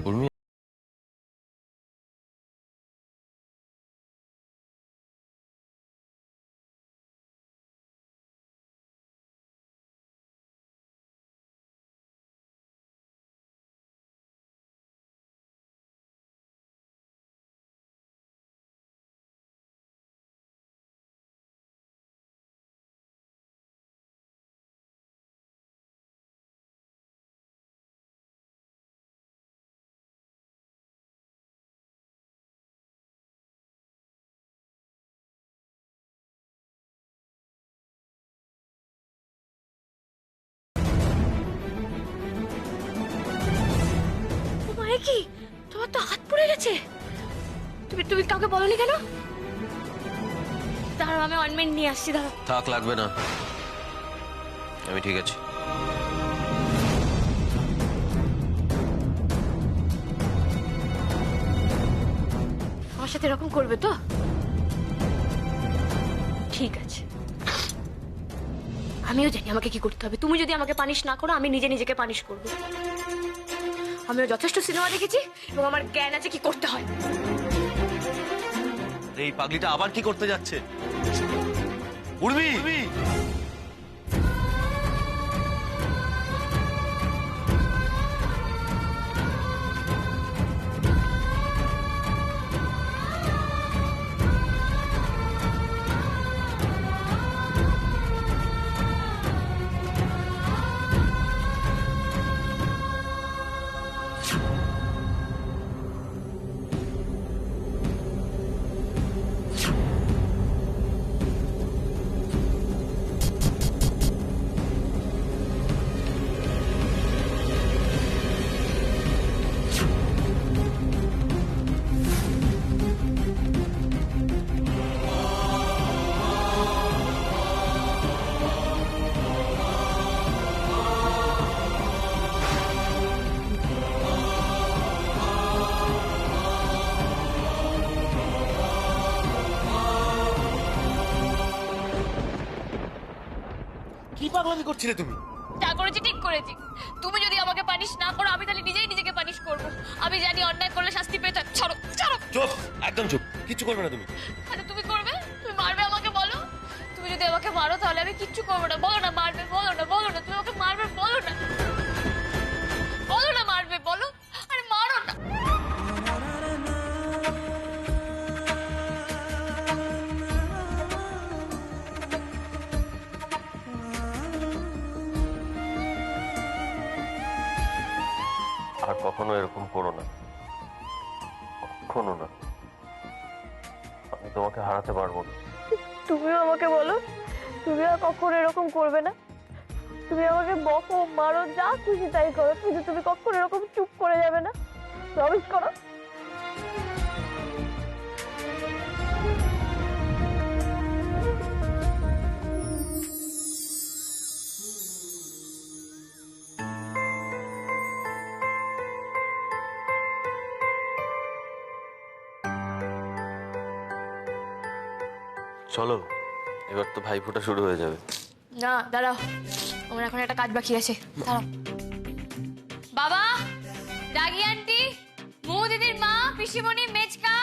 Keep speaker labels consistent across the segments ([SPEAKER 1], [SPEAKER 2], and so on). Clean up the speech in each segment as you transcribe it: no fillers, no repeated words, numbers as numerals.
[SPEAKER 1] উর্মি,
[SPEAKER 2] কি তোমার তো হাত পুড়ে গেছে। তুমি তুমি কাউকে বলনি কেন? দাঁড়াও, আমি অয়েন্টমেন্ট নিয়ে আসছি, দাঁড়াও।
[SPEAKER 1] থাক, লাগবে না, আমি ঠিক আছি।
[SPEAKER 2] আমার সাথে এরকম করবে তো? ঠিক আছে, আমিও জানি আমাকে কি করতে হবে। তুমি যদি আমাকে পানিশ না করো, আমি নিজে নিজেকে পানিশ করবো। আমিও যথেষ্ট সিনেমা দেখেছি এবং আমার জ্ঞান আছে কি করতে হয়।
[SPEAKER 1] এই পাগলিটা আবার কি করতে যাচ্ছে? উর্মি, কি পাগলামি করছিলে তুমি?
[SPEAKER 2] যা করেছি ঠিক করেছি। তুমি যদি আমাকে পানিশ না করো, আমি তাহলে নিজেই নিজেকে পানিশ করবো। আমি জানি অন্যায় করলে শাস্তি পেতে হয়। ছাড়ো, ছাড়ো।
[SPEAKER 1] চুপ, একদম চুপ, কিচ্ছু করবে না তুমি।
[SPEAKER 2] আরে তুমি করবে? তুমি মারবে আমাকে, বলো। তুমি যদি আমাকে মারো তাহলে আমি কিচ্ছু করবো না। বলো না মারবে, বলো না, বলো না। তুমি আমাকে মারবে, বলো না, বলো না মারবে, বলো। আরে মারো না।
[SPEAKER 1] আর কখনো এরকম করো না, কখনো না। আমি তোমাকে হারাতে পারবো না।
[SPEAKER 2] তুমিও আমাকে বলো, তুমি আর কখনো এরকম করবে না। তুমি আমাকে বকো, মারো, যা খুশি তাই করো, কিন্তু তুমি কখনো এরকম চুপ করে যাবে না। প্রমিস করো।
[SPEAKER 1] চলো, এবার তো ভাইফোঁটা শুরু হয়ে যাবে।
[SPEAKER 2] না, দাঁড়াও, আমার এখন একটা কাজ বাকি আছে। দাঁড়াও। বাবা, রাগি আন্টি, মৌ দিদির মা, পিসিমণি, মেজকা,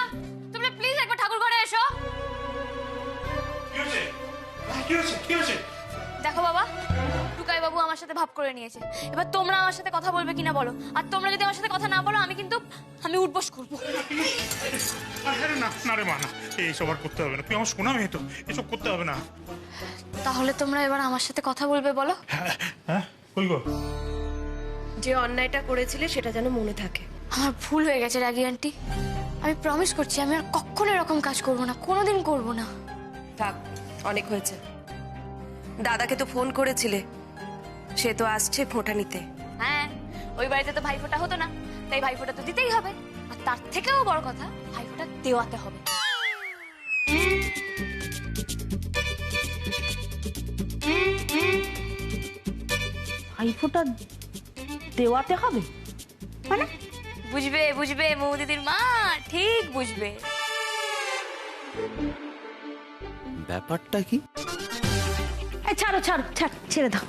[SPEAKER 2] তোমরা প্লিজ একবার ঠাকুর ঘরে এসো।
[SPEAKER 3] কি হয়েছে?
[SPEAKER 2] দেখো বাবা, টুকাই বাবু আমার সাথে ভাব করে নিয়েছে। এবার তোমরা আমার সাথে কথা বলবে কিনা বলো। আর তোমরা যদি আমার সাথে কথা না বলো, আমি উঠবস করবো।
[SPEAKER 3] আরে না না রে মা, না, এইসব আর করতে হবে না। তুই আমার শোনা মেয়ে তো, এসব করতে হবে না।
[SPEAKER 2] তাহলে তোমরা এবার আমার সাথে কথা বলবে, বলো।
[SPEAKER 3] হ্যাঁ, বল গো।
[SPEAKER 4] যে অন্যায়টা করেছিলে সেটা যেন মনে থাকে।
[SPEAKER 2] আমার ভুল হয়ে গেছে রাগি আন্টি। আমি প্রমিস করছি, আমি আর কখনো এরকম কাজ করবো না, কোনোদিন করবো না।
[SPEAKER 4] থাক, অনেক হয়েছে। দাদাকে তো ফোন করেছিলে, সে তো আসছে ফোঁটা নিতে।
[SPEAKER 2] হ্যাঁ, ওই বাড়িতে তো ভাইফোঁটা হতো না, তাই ভাইফোঁটা তো দিতেই হবে। আর তার থেকেও বড় কথা, ভাইফোঁটা দেওয়াতে হবে।
[SPEAKER 5] ভাইফোঁটা দেওয়াতে হবে মানে?
[SPEAKER 2] বুঝবে, বুঝবে মৌ দিদির মা, ঠিক বুঝবে।
[SPEAKER 1] ব্যাপারটা কি?
[SPEAKER 5] ছাড়ো ছাড়ো ছাড়, ছেড়ে দাও।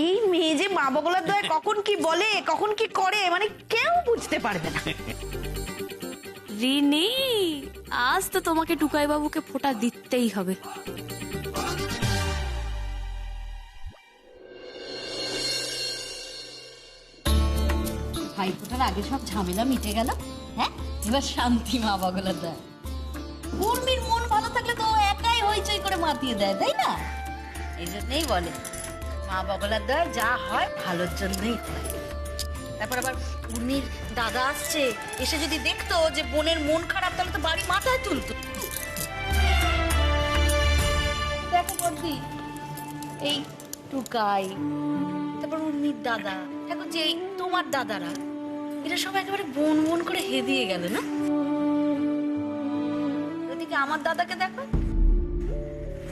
[SPEAKER 5] এই মেয়ে যে মা বগলার দয় কখন কি বলে কখন কি করে মানে কেউ বুঝতে পারবে না।
[SPEAKER 2] রিনি, আজ তো তোমাকে টুকাই বাবুকে ফোঁটা দিতেই হবে।
[SPEAKER 6] ভাইফোঁটার আগে সব ঝামেলা মিটে গেল। হ্যাঁ, এবার শান্তি মা বগলার দেয়। উর্মির মন ভালো থাকলে তো ও একাই হইচই করে মাতিয়ে দেয়, তাই না? এই জন্যই বলে মা বগলার দেয় যা হয় ভালোর জন্যই হয়। তারপর আবার উর্মির দাদা আসছে, এসে যদি দেখতো যে বোনের মন খারাপ তাহলে তো বাড়ি মাথায় তুলতো। দেখো বর্দি, এই টুকাই, তারপর উর্মির দাদা, এখন যে তোমার দাদারা, এরা সব একেবারে বোন বোন করে হেদিয়ে গেল না? ওদিকে আমার দাদাকে দেখো,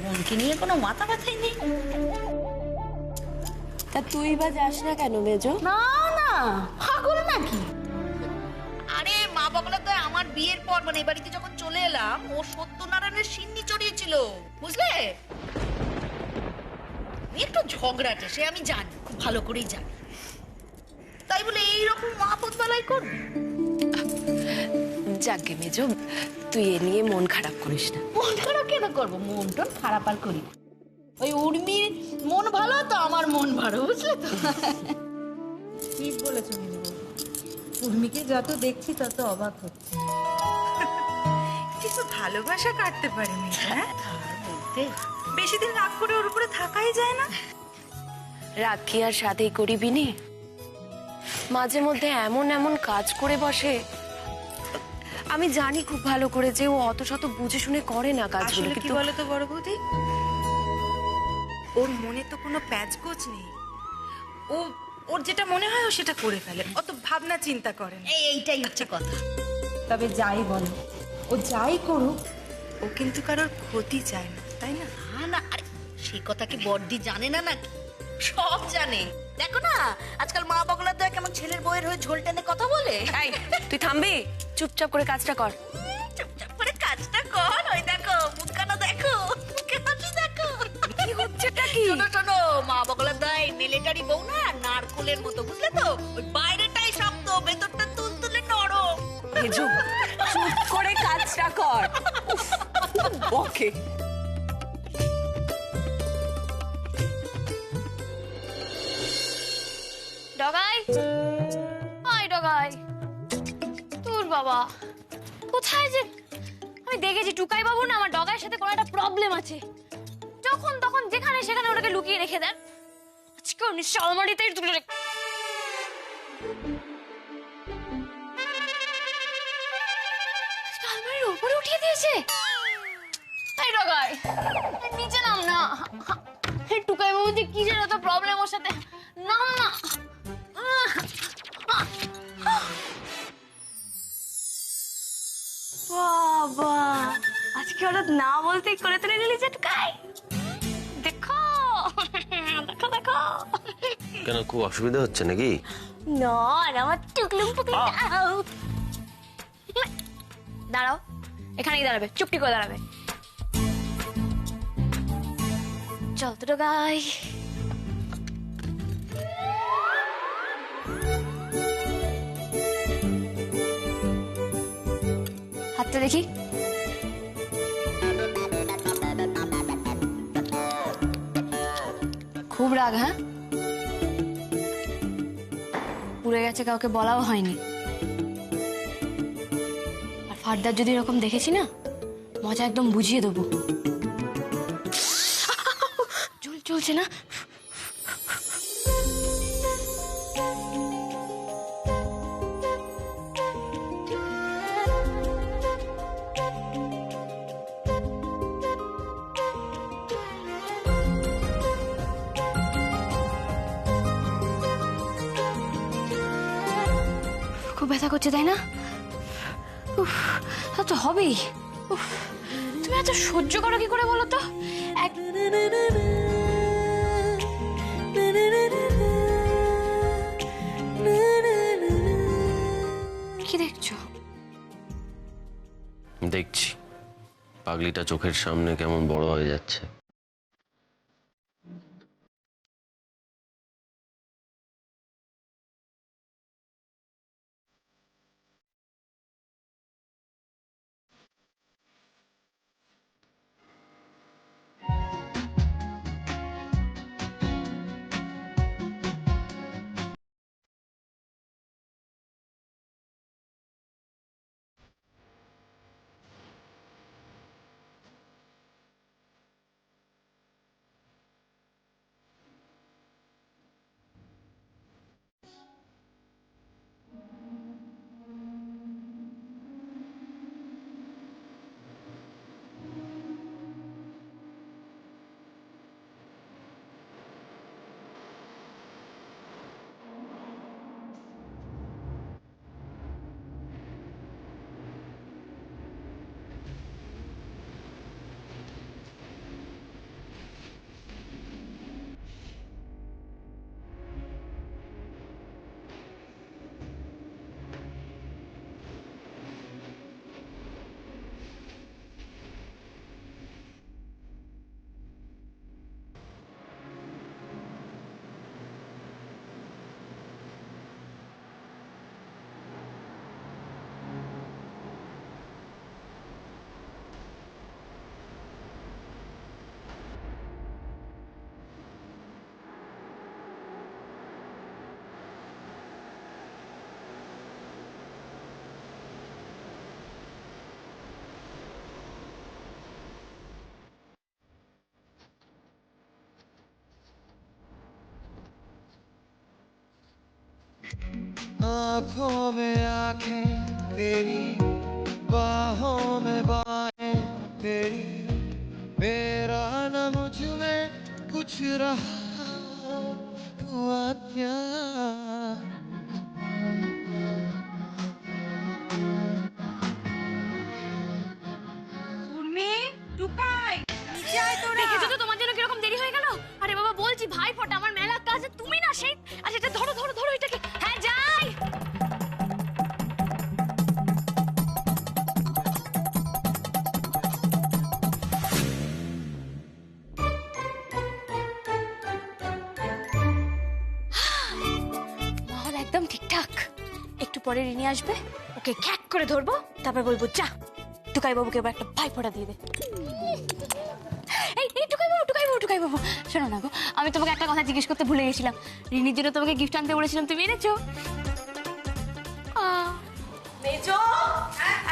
[SPEAKER 6] বোনকে নিয়ে কোনো মাথা ব্যথাই নেই।
[SPEAKER 4] তা তুই বা যাস না কেন মেজো?
[SPEAKER 5] না না পাগল নাকি?
[SPEAKER 6] আরে মা বাবলা তো আমার বিয়ের পর মানে এই বাড়িতে যখন চলে এলাম, ও সত্যনারায়ণের সিন্নি চড়িয়েছিল, বুঝলে? একটু ঝগড়াটে, সে আমি জানি, খুব ভালো করেই জানি। তাই বলে এইরকম আপদ বালাই করবে?
[SPEAKER 4] যাকে মেজো, তুই এ নিয়ে মন খারাপ করিস না।
[SPEAKER 6] মন খারাপ কেন করবো? মন টন খারাপ আর করি না। ওই উর্মির মন ভালো তো আমার মন ভালো, বুঝলে তো?
[SPEAKER 7] ঠিক বলেছো মিনি বৌদি। উর্মিকে যত দেখছি তত অবাক হচ্ছে। কিছু ভালোবাসা কাটতে পারে মেয়েটা, হ্যাঁ? বেশি দিন রাগ করে ওর উপরে থাকাই যায় না।
[SPEAKER 4] রাগ কি আর সাথেই করিবি নি? মাঝে মধ্যে এমন এমন কাজ করে বসে, আমি জানি খুব ভালো করে যে ও অত শত বুঝে শুনে করে না কাজগুলো,
[SPEAKER 7] আসলে কি
[SPEAKER 4] কিন্তু
[SPEAKER 7] বলো তো বড় বৌদি, ওর মনে তো কোনো প্যাচগোছ নেই। ও ওর যেটা মনে হয় ও সেটা করে ফেলে, অত ভাবনা চিন্তা করে না।
[SPEAKER 6] এইটাই হচ্ছে কথা।
[SPEAKER 7] তবে যাই বলো, ও যাই করুক, ও কিন্তু কারোর ক্ষতি চায় না, তাই না?
[SPEAKER 6] না না, আরে সেই কথা কি বড়দি জানে না নাকি? সব জানে। দেখো না, আজকাল মা বগলার দয়া কেমন ছেলের বউয়ের হয়ে ঝোল টেনে কথা বলে।
[SPEAKER 4] এই, তুই থামবি? চুপচাপ করে কাজটা কর।
[SPEAKER 6] চুপচাপ করে কাজটা কর। ওই দেখো মুখখানা দেখো, মুখে হাসি দেখো।
[SPEAKER 4] কি হচ্ছেটা কি?
[SPEAKER 6] শোনো শোনো, মা বগলার দয় মিলিটারি বউ না, নারকোলের মতো, বুঝলে তো? ওই বাইরেটাই শক্ত, ভেতরটা তুলতুলে নরম।
[SPEAKER 4] মেজো, চুপ করে কাজটা কর। ওকে।
[SPEAKER 2] ডগাই, আয় ডগাই। তোর বাবা কোথায় যে? আমি দেখেছি টুকাই বাবু না আমার ডগাইয়ের সাথে কোনো একটা প্রবলেম আছে। যখন তখন যেখানে সেখানে ওটাকে লুকিয়ে রেখে দেন। আজকেও নিশ্চয় আলমারিতেই তুলে রেখে। আজকে আলমারির উপরে উঠিয়ে দিয়েছে। এই ডগাই, নিচে নাম না। এই টুকাই বাবু যে কিসের এত প্রবলেম ওর সাথে, নাম না। বাবা, আজকে হঠাৎ না বলতেই করে তুলে নিলি যে টুকাই। দেখো দেখো দেখো।
[SPEAKER 1] কেন, খুব অসুবিধা হচ্ছে নাকি?
[SPEAKER 2] না, আমার টুকলুম টুকলুম। দাঁড়াও, এখানেই দাঁড়াবে, চুপটি করে দাঁড়াবে। চল তো টুকাই। হাতটা দেখি। খুব রাগ, হ্যাঁ? পুড়ে গেছে, কাউকে বলাও হয়নি। আর ফার্দার যদি এরকম দেখেছি না, মজা একদম বুঝিয়ে দেবো। চলছে না? খুব ব্যথা করছে, তাই না? উফ, তা তো হবেই। উফ, তুমি এত সহ্য করো কি করে বলো তো? কি দেখছো?
[SPEAKER 1] দেখছি পাগলিটা চোখের সামনে কেমন বড় হয়ে যাচ্ছে।
[SPEAKER 8] आँखों में आंखें तेरी, बाहों में बाहें तेरी, मेरा न मुझ में कुछ रहा हुआ क्या।
[SPEAKER 7] উর্মি টুকাই নিচে আয় তোরা।
[SPEAKER 2] দেখেছো তো তোমার জন্য কিরকম দেরি হয়ে গেল? আরে বাবা বলছি ভাই ফোটা আমার মেলা কাজ তুমি না সেই আচ্ছা এটা ধরো ধরো ধরো এটাকে হ্যাঁ যাই মহল একদম ঠিকঠাক একটু পরে রিনি আসবে ওকে খ্যাক করে ধরবো তারপর বলবো যা টুকাই বাবুকে এবার একটা ভাই ফোটা দিয়ে দে এই টুকাই বাবু শোনো না গো আমি তোমাকে একটা কথা জিজ্ঞেস করতে ভুলে গেছিলাম রিনির জন্য তোমাকে গিফট আনতে বলেছিলাম তুমি এনেছো
[SPEAKER 4] মেজো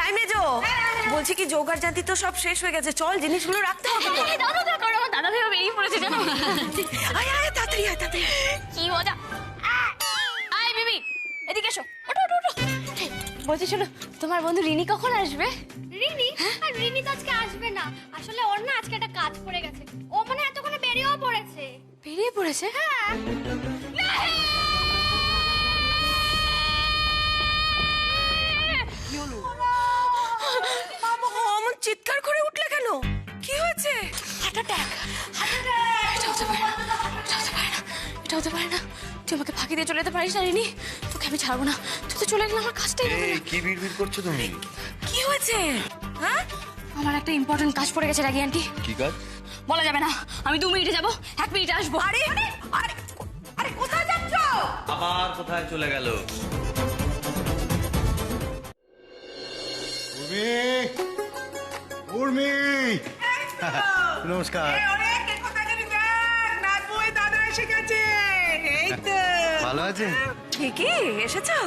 [SPEAKER 4] এই মেজো বলছি কি জোগাড় জাতি তো সব শেষ হয়ে গেছে, চল জিনিসগুলো রাখতে হবে তো।
[SPEAKER 2] আমার দাদা ভাইও বেরিয়ে পড়েছে জানো
[SPEAKER 4] আয় আয় তাড়াতাড়ি আয় তাড়াতাড়ি।
[SPEAKER 2] কি মজা আয় মিমি এদিকে এসো ওঠো ওঠো ওঠো এই, বলছি শোনো তোমার বন্ধু রিনি কখন আসবে
[SPEAKER 9] রিনি আর রিনি তো আজকে আসবে না, আসলে ওর না আজকে একটা কাজ পড়ে গেছে, ও মানে এতক্ষণে বেরিয়েও পড়েছে।
[SPEAKER 2] বেরিয়ে পড়েছে
[SPEAKER 9] হ্যাঁ
[SPEAKER 4] অমন চিৎকার করে উঠলে কেন, কি হয়েছে?
[SPEAKER 2] হার্ট অ্যাটাক এটা হতে পারে না এটা হতে পারে না এটা হতে পারে না তুই আমাকে ফাঁকি দিয়ে চলে যেতে পারিস না রিনি তোকে আমি ছাড়বো না তুই তো চলে গেলে আমার কাজটাই হবে না
[SPEAKER 1] কি বিড়বিড় করছো তুমি?
[SPEAKER 4] কি হয়েছে? হ্যাঁ
[SPEAKER 2] আমার একটা ইম্পর্টেন্ট কাজ পড়ে গেছে রাগি আন্টি
[SPEAKER 1] কি কাজ?
[SPEAKER 2] বলা যাবে না আমি 2 মিনিটে যাবো 1 মিনিটে আসবো
[SPEAKER 4] আরে আরে আরে কোথায় যাচ্ছ?
[SPEAKER 1] আবার কোথায় চলে গেল?
[SPEAKER 8] উর্মি, নমস্কার। ভালো আছেন?
[SPEAKER 4] ঠিকই এসেছো,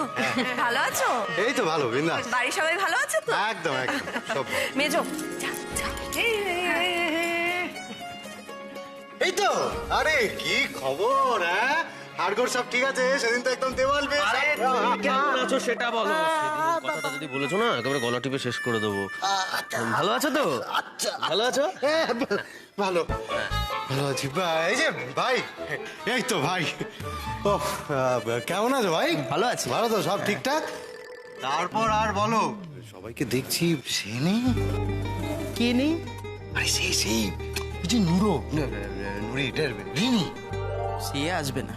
[SPEAKER 4] ভালো আছো?
[SPEAKER 8] এই তো ভালো, বিন্দাস।
[SPEAKER 4] বাড়ির সবাই ভালো আছে তো?
[SPEAKER 8] একদম একদম সব।
[SPEAKER 4] মেজো যা যা
[SPEAKER 8] এই তো, আরে কি খবর? হ্যাঁ, হাড়গোড় সব ঠিক আছে? সেদিন তো একদম দেওয়াল বেশ।
[SPEAKER 1] কেমন আছো সেটা বলো। সেদিনের কথাটা যদি বলেছো না একেবারে গলা টিপে শেষ করে দেবো। ভালো আছো তো?
[SPEAKER 8] আচ্ছা
[SPEAKER 1] ভালো আছো?
[SPEAKER 8] হ্যাঁ, ভালো ভালো আছি। এই যে ভাই, এই তো ভাই। ও কেমন আছো ভাই?
[SPEAKER 1] ভালো আছি।
[SPEAKER 8] ভালো তো, সব ঠিকঠাক? তারপর আর বলো, সবাইকে দেখছি সে নেই।
[SPEAKER 1] কে নেই?
[SPEAKER 8] আরে সেই সেই এই যে নুরো, নুরি, রিনি।
[SPEAKER 1] সে আসবে না।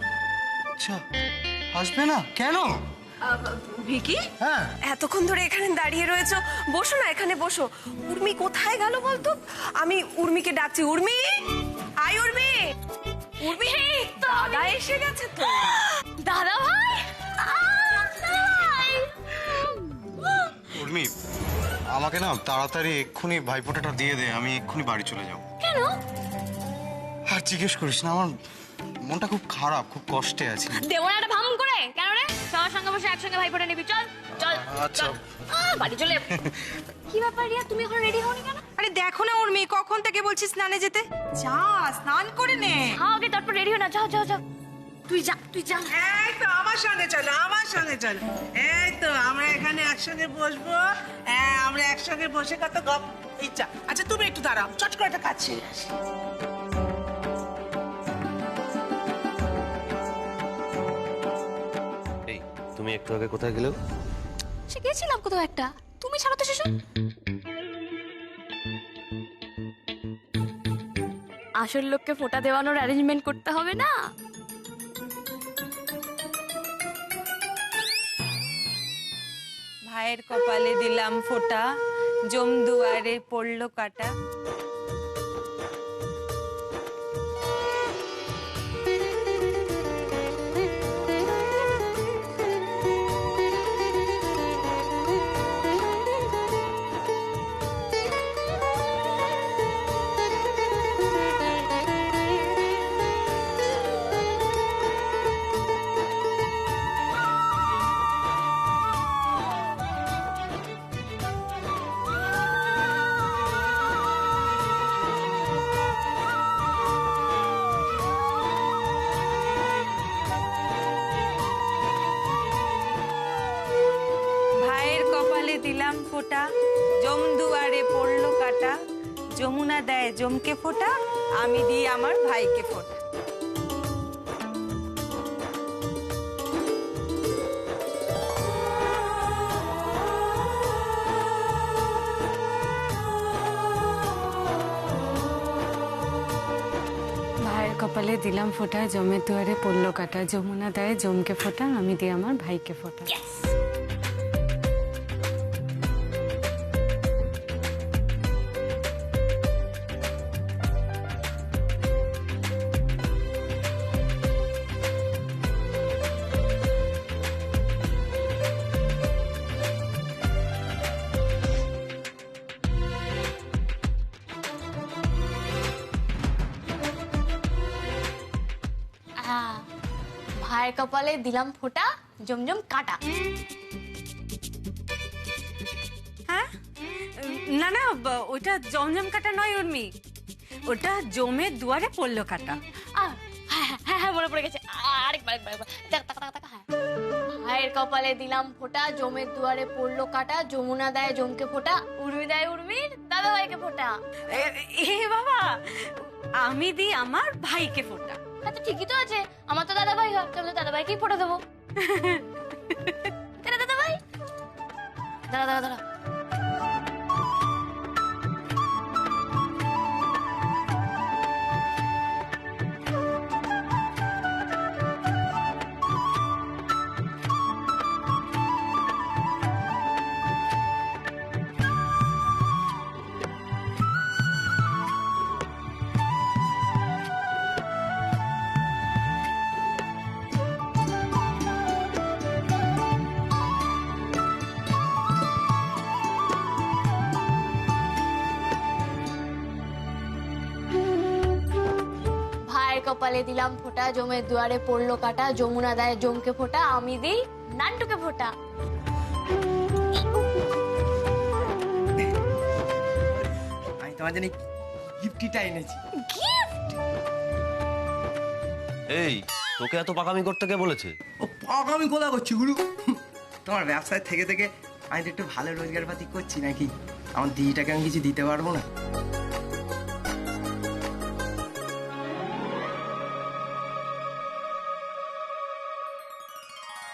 [SPEAKER 8] আচ্ছা, আসবে না কেন?
[SPEAKER 4] ভিকি
[SPEAKER 8] হ্যাঁ,
[SPEAKER 4] এতক্ষণ ধরে এখানে দাঁড়িয়ে রয়েছো, বসো না এখানে বসো। উর্মি কোথায় গেল বলতো? আমি উর্মিকে ডাকছি। উর্মি, আয় উর্মি। উর্মি দাদা এসে গেছে তো।
[SPEAKER 2] দাদা ভাই
[SPEAKER 8] উর্মি, আমাকে না তাড়াতাড়ি এক্ষুনি ভাইফোঁটাটা দিয়ে দে, আমি এক্ষুনি বাড়ি চলে যাব।
[SPEAKER 2] কেন
[SPEAKER 8] আর জিজ্ঞেস করিস না, আমার মনটা খুব খারাপ, খুব কষ্টে আছি।
[SPEAKER 2] দেবো না একটা ভাম করে কেন রে সবার সঙ্গে বসে একসঙ্গে ভাই ফোটা নিবি চল চল
[SPEAKER 8] আচ্ছা।
[SPEAKER 2] চল। বাড়ি চলে যাবো। কি ব্যাপার রিয়া তুমি এখন রেডি হওনি কেন
[SPEAKER 7] আরে দেখো না উর্মি কখন থেকে বলছি স্নানে যেতে, যা স্নান করে নে।
[SPEAKER 2] হ্যাঁ ওকে তারপর রেডি হো না যাও যাও যাও তুই যা
[SPEAKER 10] এই তো আমার সঙ্গে চলো, আমার সঙ্গে চলো। এই তো আমরা এখানে একসঙ্গে বসবো, হ্যাঁ আমরা একসঙ্গে বসে কত গপ ইচ্ছা। আচ্ছা তুমি একটু দাঁড়াও, চট করে একটা কাজ ছেড়ে আসি।
[SPEAKER 1] এই তুমি একটু আগে কোথায় গেলে?
[SPEAKER 2] সে গেছিলাম কোথাও একটা তুমি ছাড়া তো শেষ আসল লোককে ফোঁটা দেওয়ানোর অ্যারেঞ্জমেন্ট করতে হবে না
[SPEAKER 7] ভাইয়ের কপালে দিলাম ফোঁটা, জমদুয়ারে পড়লো কাটা। কপালে দিলাম ফোঁটা জম দুয়ারে পড়লো কাটা যমুনা দেয় জমকে ফোঁটা আমি দিই আমার ভাইকে ফোঁটা।
[SPEAKER 11] ভাইয়ের কপালে দিলাম ফোঁটা জমের দুয়ারে পড়লো কাটা যমুনা দেয় জমকে ফোঁটা আমি দিই আমার ভাইকে ফোঁটা।
[SPEAKER 2] ভাইয়ের কপালে দিলাম ফোঁটা জমজম কাটা।
[SPEAKER 11] হ্যাঁ না না ওটা জমজম কাটা নয় উর্মি, ওটা জমের দুয়ারে পড়লো কাটা।
[SPEAKER 2] হ্যাঁ হ্যাঁ হ্যাঁ মনে পড়ে গেছে। আরেকবার হ্যাঁ। ভাইয়ের কপালে দিলাম ফোঁটা জমের দুয়ারে পড়লো কাটা যমুনা দেয় জমকে ফোঁটা উর্মি দেয় উর্মির দাদা ভাইকে ফোঁটা।
[SPEAKER 11] এ বাবা, আমি দিই আমার ভাইকে ফোঁটা।
[SPEAKER 2] হ্যাঁ তো ঠিকই তো আছে, আমার তো দাদা ভাই হয়, তাহলে দাদা ভাইকেই ফোঁটা দেবো। দাদা ভাই দাদা দাদা দাদা কপালে দিলাম ফোঁটা জমের দুয়ারে পড়লো কাটা যমুনা দেয় জমকে ফোঁটা আমি দিই নান্টুকে ফোঁটা।
[SPEAKER 12] আমি তোমার জন্য গিফটটা এনেছি।
[SPEAKER 2] গিফট?
[SPEAKER 1] এই তোকে এত পাকামি করতে কে বলেছে?
[SPEAKER 12] ও পাকামি কোথা করছি গুরু? তোমার ব্যবসায় থেকে থেকে আমি তো একটু ভালো রোজগার পাতি করছি নাকি, আমার দিদিটাকে আমি কিছু দিতে পারবো না?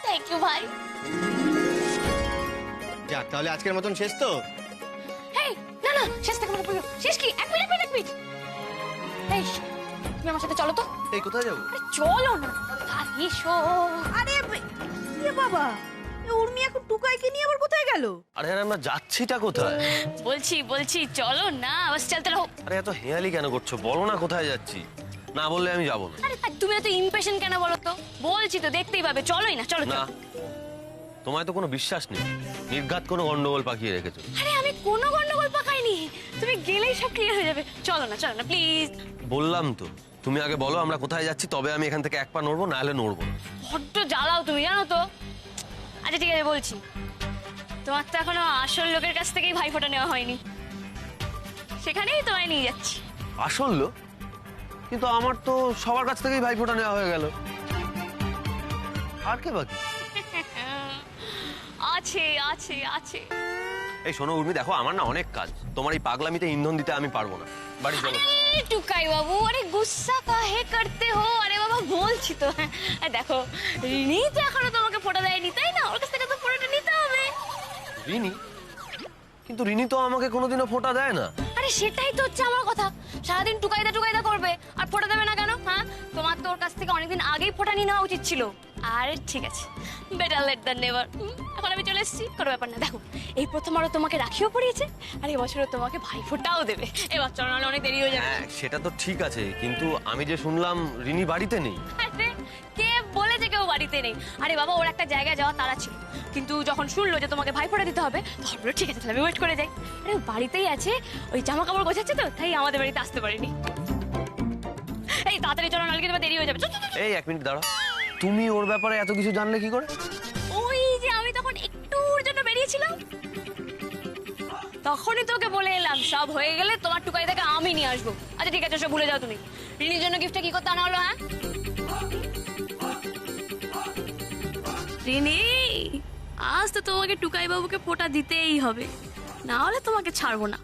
[SPEAKER 2] থ্যাংক ইউ ভাই।
[SPEAKER 8] যাক তাহলে আজকের মতন শেষ তো?
[SPEAKER 2] এই না না শেষ থেকে মনে পড়লো। শেষ কি? এক মিনিট এই তুমি আমার সাথে চলো তো।
[SPEAKER 1] এই কোথায় যাবো?
[SPEAKER 2] চলো না এসো।
[SPEAKER 5] আরে এ বাবা, উর্মি এখন টুকাইকে নিয়ে আবার কোথায় গেল?
[SPEAKER 1] আরে আমরা যাচ্ছিটা কোথায়?
[SPEAKER 2] বলছি চলো না, বাস চলতে রহো।
[SPEAKER 1] আরে এত হেয়ালি কেন করছো? বলো না কোথায় যাচ্ছি। না বললে আমি যাবো না।
[SPEAKER 2] আরে তুমি এত ইমপেশেন্ট কেন বলো তো? বলছি তো দেখতেই পাবে, চলোই না। চলো
[SPEAKER 1] না, তোমায় তো কোনো বিশ্বাস নেই, নির্ঘাত কোনো গন্ডগোল পাকিয়ে রেখেছো।
[SPEAKER 2] আরে আমি কোনো গন্ডগোল পাকাইনি, তুমি গেলেই সব ক্লিয়ার হয়ে যাবে। চলো না প্লিজ।
[SPEAKER 1] বললাম তো, তুমি আগে বলো আমরা কোথায় যাচ্ছি, তবে আমি এখান থেকে এক পা নড়বো, না হলে নড়বো না।
[SPEAKER 2] বড্ড জ্বালাও তুমি, জানো তো। আচ্ছা ঠিক আছে বলছি, তোমার তো এখনো আসল লোকের কাছ থেকেই ভাইফোঁটা নেওয়া হয়নি, সেখানেই তোমায় নিয়ে যাচ্ছি।
[SPEAKER 1] আসল লোক? কিন্তু আমার তো সবার কাছ থেকেই ভাইফোঁটা নেওয়া হয়ে গেল, আর কে বাকি?
[SPEAKER 2] আছে আছে আছে।
[SPEAKER 1] এই শোনো উর্মি, দেখো আমার না অনেক কাজ, তোমার এই পাগলামিতে ইন্ধন দিতে আমি পারবো না, বাড়ি চলো।
[SPEAKER 2] টুকাই বাবু, আরে গুসা কাহে করতে হো? আরে বাবা বলছি তো, দেখো রিনি তো এখনো তোমাকে ফোঁটা দেয়নি, তাই না? ওর কাছ থেকে তো ফোঁটাটা নিতে হবে।
[SPEAKER 1] রিনি? কিন্তু রিনি তো আমাকে কোনোদিনও ফোঁটা দেয় না।
[SPEAKER 2] আরে সেটাই তো হচ্ছে আমার কথা, সারাদিন টুকাইদা করবে আর ফোঁটা দেবে না কেন? হ্যাঁ, তোমার তো ওর কাছ থেকে অনেকদিন আগেই ফোঁটা নিয়ে নেওয়া উচিত ছিল। আরে ঠিক আছে, বেটার লেট দ্যান নেভার। এখন আমি চলে এসেছি, কোনো ব্যাপার না। দেখো এই প্রথমবারও তোমাকে রাখিও পড়িয়েছে, আর এবছরও তোমাকে ভাইফোঁটাও দেবে। এবার চলো, নাহলে অনেক দেরি হয়ে যাবে।
[SPEAKER 1] হ্যাঁ সেটা তো ঠিক আছে, কিন্তু আমি যে শুনলাম রিনি বাড়িতে নেই।
[SPEAKER 2] আরে কে বলেছে কেউ বাড়িতে নেই? আরে বাবা, ওর একটা জায়গায় যাওয়া তাড়া ছিল, কিন্তু যখন শুনলো যে তোমাকে ভাইফোঁটা দিতে হবে, তখন বললো ঠিক আছে তাহলে আমি ওয়েট করে যাই। আরে ও বাড়িতেই আছে, ওই জামা কাপড় গোছাচ্ছে তো, তাই আমাদের বাড়িতে আসতে পারেনি। এই তাড়াতাড়ি চলো, নাহলে কিন্তু দেরি হয়ে যাবে।
[SPEAKER 1] এই এক মিনিট দাঁড়াও, তুমি ওর ব্যাপারে এত কিছু জানলে কি করে?
[SPEAKER 2] ওই যে আমি তখন একটুর জন্য বেরিয়েছিলাম, তখনই তোকে বলে এলাম সব হয়ে গেলে তোমার টুকাই থেকে আমি নিয়ে আসবো। আচ্ছা ঠিক আছে, সব ভুলে যাও তুমি। রিনির জন্য গিফটটা কি করতে আনা হলো? হ্যাঁ রিনি,
[SPEAKER 9] আজ তো তোমাকে টুকাই বাবুকে ফোঁটা দিতেই হবে, না হলে তোমাকে ছাড়বো না।